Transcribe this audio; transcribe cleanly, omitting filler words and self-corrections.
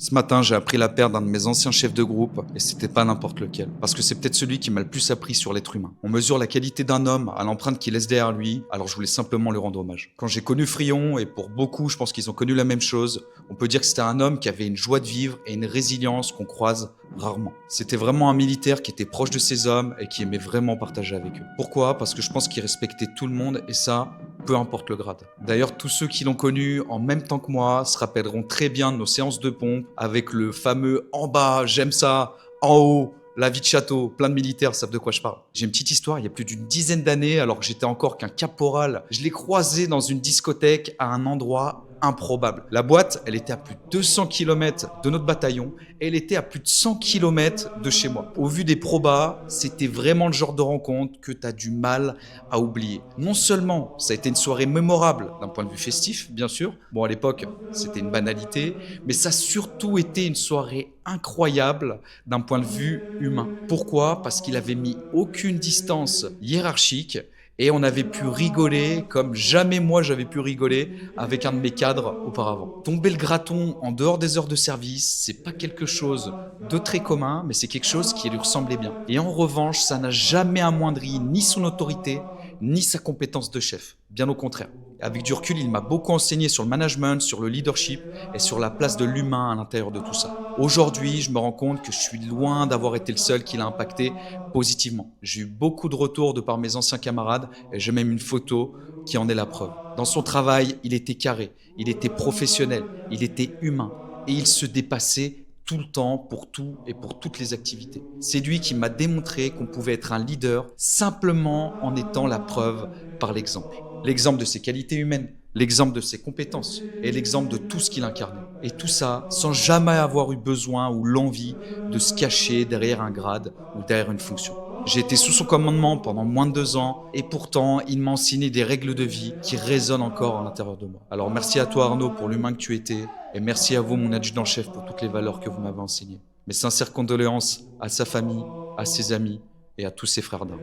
Ce matin, j'ai appris la perte d'un de mes anciens chefs de groupe, et c'était pas n'importe lequel. Parce que c'est peut-être celui qui m'a le plus appris sur l'être humain. On mesure la qualité d'un homme à l'empreinte qu'il laisse derrière lui, alors je voulais simplement lui rendre hommage. Quand j'ai connu Frion, et pour beaucoup, je pense qu'ils ont connu la même chose, on peut dire que c'était un homme qui avait une joie de vivre et une résilience qu'on croise rarement. C'était vraiment un militaire qui était proche de ses hommes et qui aimait vraiment partager avec eux. Pourquoi? Parce que je pense qu'il respectait tout le monde, et ça, peu importe le grade. D'ailleurs, tous ceux qui l'ont connu en même temps que moi se rappelleront très bien de nos séances de pompe avec le fameux en bas, j'aime ça, en haut, la vie de château, plein de militaires savent de quoi je parle. J'ai une petite histoire, il y a plus d'une dizaine d'années, alors que j'étais encore qu'un caporal, je l'ai croisé dans une discothèque à un endroit improbable. La boîte, elle était à plus de 200 km de notre bataillon et elle était à plus de 100 km de chez moi. Au vu des probas, c'était vraiment le genre de rencontre que tu as du mal à oublier. Non seulement ça a été une soirée mémorable d'un point de vue festif, bien sûr, bon à l'époque c'était une banalité, mais ça a surtout été une soirée incroyable d'un point de vue humain. Pourquoi? Parce qu'il avait mis aucune distance hiérarchique et on avait pu rigoler comme jamais moi j'avais pu rigoler avec un de mes cadres auparavant. Tomber le graton en dehors des heures de service, c'est pas quelque chose de très commun, mais c'est quelque chose qui lui ressemblait bien. Et en revanche, ça n'a jamais amoindri ni son autorité, ni sa compétence de chef. Bien au contraire. Avec du recul, il m'a beaucoup enseigné sur le management, sur le leadership et sur la place de l'humain à l'intérieur de tout ça. Aujourd'hui, je me rends compte que je suis loin d'avoir été le seul qui l'a impacté positivement. J'ai eu beaucoup de retours de par mes anciens camarades et j'ai même une photo qui en est la preuve. Dans son travail, il était carré, il était professionnel, il était humain et il se dépassait tout le temps pour tout et pour toutes les activités. C'est lui qui m'a démontré qu'on pouvait être un leader simplement en étant la preuve par l'exemple. L'exemple de ses qualités humaines, l'exemple de ses compétences et l'exemple de tout ce qu'il incarnait. Et tout ça sans jamais avoir eu besoin ou l'envie de se cacher derrière un grade ou derrière une fonction. J'ai été sous son commandement pendant moins de 2 ans et pourtant il m'a enseigné des règles de vie qui résonnent encore à l'intérieur de moi. Alors merci à toi Arnaud pour l'humain que tu étais et merci à vous mon adjudant-chef pour toutes les valeurs que vous m'avez enseignées. Mes sincères condoléances à sa famille, à ses amis et à tous ses frères d'armes.